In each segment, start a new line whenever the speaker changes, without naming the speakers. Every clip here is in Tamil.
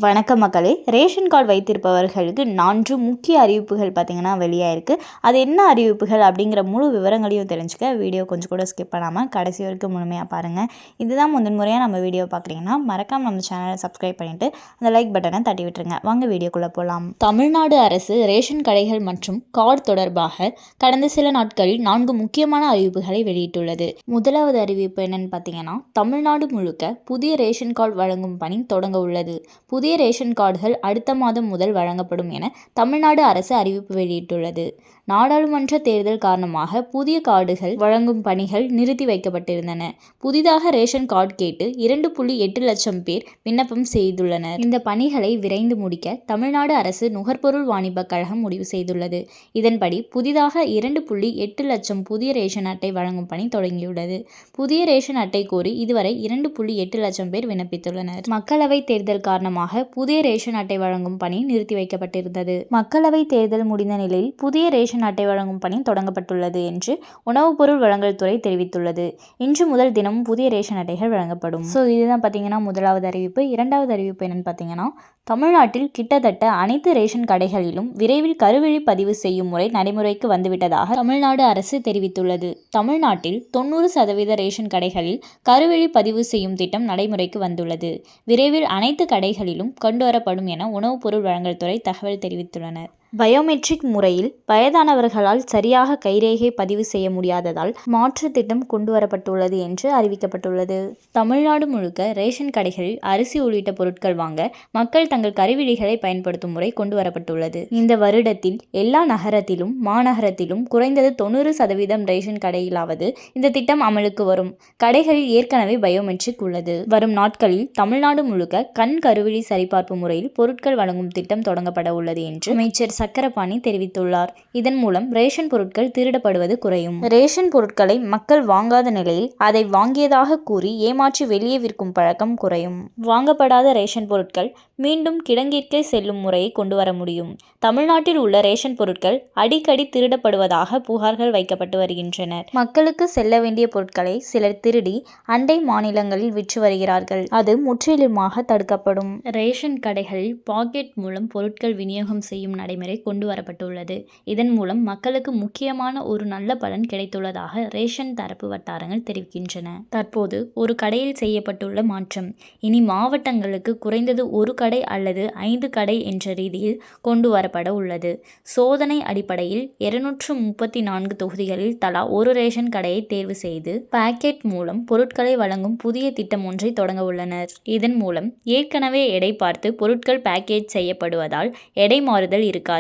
வணக்கம் மக்களே. ரேஷன் கார்டு வைத்திருப்பவர்களுக்கு 4 முக்கிய அறிவிப்புகள் பார்த்திங்கன்னா வெளியாயிருக்கு. அது என்ன அறிவிப்புகள் அப்படிங்கிற முழு விவரங்களையும் தெரிஞ்சுக்க வீடியோ கொஞ்சம் கூட ஸ்கிப் பண்ணாமல் கடைசி வரைக்கும் முழுமையாக பாருங்கள். இதுதான் முதன்முறையாக நம்ம வீடியோ பார்க்குறீங்கன்னா மறக்காமல் நம்ம சேனலை சப்ஸ்கிரைப் பண்ணிவிட்டு அந்த லைக் பட்டனை தட்டி விட்டுருங்க. வாங்க வீடியோக்குள்ளே போகலாம். தமிழ்நாடு அரசு ரேஷன் கடைகள் மற்றும் கார்டு தொடர்பாக கடந்த சில நாட்களில் 4 முக்கியமான அறிவிப்புகளை வெளியிட்டுள்ளது. முதலாவது அறிவிப்பு என்னன்னு பார்த்தீங்கன்னா, தமிழ்நாடு முழுக்க புதிய ரேஷன் கார்டு வழங்கும் பணி தொடங்க உள்ளது. புதிய ரேஷன் கார்டுகள் அடுத்த மாதம் முதல் வழங்கப்படும் என தமிழ்நாடு அரசு அறிவிப்பு வெளியிட்டுள்ளது. நாடாளுமன்ற தேர்தல் காரணமாக புதிய கார்டுகள் வழங்கும் பணிகள் நிறுத்தி வைக்கப்பட்டிருந்தன. புதிதாக ரேஷன் கார்டு கேட்டு 2.8 லட்சம் பேர் விண்ணப்பம் செய்துள்ளனர். இந்த பணிகளை விரைந்து முடிக்க தமிழ்நாடு அரசு நுகர்பொருள் வாணிபக் கழகம் முடிவு செய்துள்ளது. இதன்படி புதிதாக 2.8 லட்சம் புதிய ரேஷன் அட்டை வழங்கும் பணி தொடங்கியுள்ளது. புதிய ரேஷன் அட்டை கோரி இதுவரை 2.8 லட்சம் பேர் விண்ணப்பித்துள்ளனர். மக்களவை தேர்தல் காரணமாக புதிய ரேஷன் அட்டை வழங்கும் பணி நிறுத்தி வைக்கப்பட்டிருந்தது. மக்களவை தேர்தல் முடிந்த நிலையில் புதிய ரேஷன் அட்டை வழங்கும் பணி தொடங்கப்பட்டுள்ளது என்று உணவுப் பொருள் வழங்கல் துறை தெரிவித்துள்ளது. இன்று முதல் தினமும் புதிய ரேஷன் அட்டைகள் வழங்கப்படும். இதுதான் பார்த்தீங்கன்னா முதலாவது அறிவிப்பு. இரண்டாவது அறிவிப்பு என்னன்னு பார்த்தீங்கன்னா, தமிழ்நாட்டில் கிட்டத்தட்ட அனைத்து ரேஷன் கடைகளிலும் விரைவில் கருவிழி பதிவு செய்யும் முறை நடைமுறைக்கு வந்துவிட்டதாக தமிழ்நாடு அரசு தெரிவித்துள்ளது. தமிழ்நாட்டில் 90% ரேஷன் கடைகளில் கருவிழி பதிவு செய்யும் திட்டம் நடைமுறைக்கு வந்துள்ளது. விரைவில் அனைத்து கடைகளிலும் கொண்டுவரப்படும் என உணவுப் பொருள் வழங்கல் துறை தகவல் தெரிவித்துள்ளனர். பயோமெட்ரிக் முறையில் வயதானவர்களால் சரியாக கைரேகை பதிவு செய்ய முடியாததால் மாற்று திட்டம் கொண்டுவரப்பட்டுள்ளது என்று அறிவிக்கப்பட்டுள்ளது. தமிழ்நாடு முழுக்க ரேஷன் கடைகளில் அரிசி உள்ளிட்ட பொருட்கள் வாங்க மக்கள் தங்கள் கருவிழிகளை பயன்படுத்தும் முறை கொண்டுவரப்பட்டுள்ளது. இந்த வருடத்தில் எல்லா நகரத்திலும் மாநகரத்திலும் குறைந்தது 90% ரேஷன் கடையிலாவது இந்த திட்டம் அமலுக்கு வரும். கடைகளில் ஏற்கனவே பயோமெட்ரிக் உள்ளது. வரும் நாட்களில் தமிழ்நாடு முழுக்க கண் கருவிழி சரிபார்ப்பு முறையில் பொருட்கள் வழங்கும் திட்டம் தொடங்கப்பட உள்ளது என்று அமைச்சர் சக்கரபாணி தெரிவித்துள்ளார். இதன் மூலம் ரேஷன் பொருட்கள் திருடப்படுவது குறையும். ரேஷன் பொருட்களை மக்கள் வாங்காத நிலையில் அதை வாங்கியதாக கூறி ஏமாற்றி வெளியே விற்கும் பழக்கம் குறையும். வாங்கப்படாத ரேஷன் பொருட்கள் மீண்டும் கிடங்கிற்கே செல்லும் முறையை கொண்டு வர முடியும். தமிழ்நாட்டில் உள்ள ரேஷன் பொருட்கள் அடிக்கடி திருடப்படுவதாக புகார்கள் வைக்கப்பட்டு வருகின்றன. மக்களுக்கு செல்ல வேண்டிய பொருட்களை சிலர் திருடி அண்டை மாநிலங்களில் விற்று வருகிறார்கள். அது முற்றிலுமாக தடுக்கப்படும். ரேஷன் கடைகளில் பாக்கெட் மூலம் பொருட்கள் விநியோகம் செய்யும் நடைமுறை கொண்டு வரப்பட்டுள்ளது. இதன் மூலம் மக்களுக்கு முக்கியமான ஒரு நல்ல பலன் கிடைத்துள்ளதாக ரேஷன் தரப்பு வட்டாரங்கள் தெரிவிக்கின்றன. தற்போது ஒரு கடையில் செய்யப்பட்டுள்ள மாற்றம் இனி மாவட்டங்களுக்கு குறைந்தது ஒரு கடை அல்லது 5 கடை என்ற ரீதியில் கொண்டு வரப்பட உள்ளது. சோதனை அடிப்படையில் 234 தொகுதிகளில் தலா ஒரு ரேஷன் கடையை தேர்வு செய்து பாக்கெட் மூலம் பொருட்களை வழங்கும் புதிய திட்டம் ஒன்றை தொடங்க உள்ளனர். இதன் மூலம் ஏற்கனவே எடை பார்த்து பொருட்கள் பேக்கேஜ் செய்யப்படுவதால் எடை மாறுதல் இருக்காது.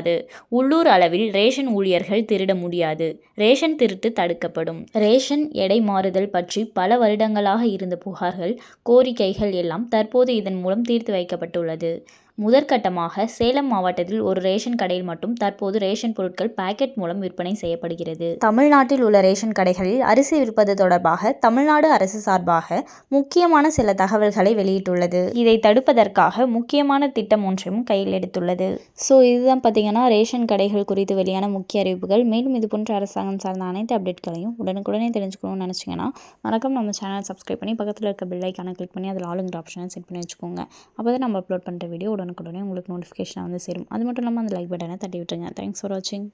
உள்ளூர் அளவில் ரேஷன் ஊழியர்கள் திருட முடியாது. ரேஷன் திருட்டு தடுக்கப்படும். ரேஷன் எடை மாறுதல் பற்றி பல வருடங்களாக இருந்த புகார்கள், கோரிக்கைகள் எல்லாம் தற்போது இதன் மூலம் தீர்த்து வைக்கப்பட்டுள்ளது. முதற்கட்டமாக சேலம் மாவட்டத்தில் ஒரு ரேஷன் கடையில் மட்டும் தற்போது ரேஷன் பொருட்கள் பாக்கெட் மூலம் விற்பனை செய்யப்படுகிறது. தமிழ்நாட்டில் உள்ள ரேஷன் கடைகளில் அரிசி விற்பது தொடர்பாக தமிழ்நாடு அரசு சார்பாக முக்கியமான சில தகவல்களை வெளியிட்டுள்ளது. இதை தடுப்பதற்காக முக்கியமான திட்டம் ஒன்றையும் கையில் எடுத்துள்ளது. இதுதான் பார்த்தீங்கன்னா ரேஷன் கடைகள் குறித்து வெளியான முக்கிய அறிவிப்புகள். மேலும் இது போன்ற அரசாங்கம் சார்ந்த அனைத்து அப்டேட்களையும் உடனுக்குடனே தெரிஞ்சுக்கணும்னு நினச்சிங்கன்னா மறக்காம நம்ம சேனலை சப்ஸ்கிரைப் பண்ணி பக்கத்தில் இருக்க பெல் ஐக்கானை கிளிக் பண்ணி அதில் ஆளுங்கிற ஆப்ஷனை செட் பண்ணி வச்சுக்கோங்க. அப்போ தான் நம்ம அப்லோட் பண்ணுற வீடியோ உடனே உங்களுக்கு நோட்டிஃபிகேஷன் வந்து சேரும். அது மட்டும் இல்லாமல் அந்த லைக் பட்டனை தட்டி விட்டுருங்க. தேங்க்ஸ் ஃபார் வாட்சிங்.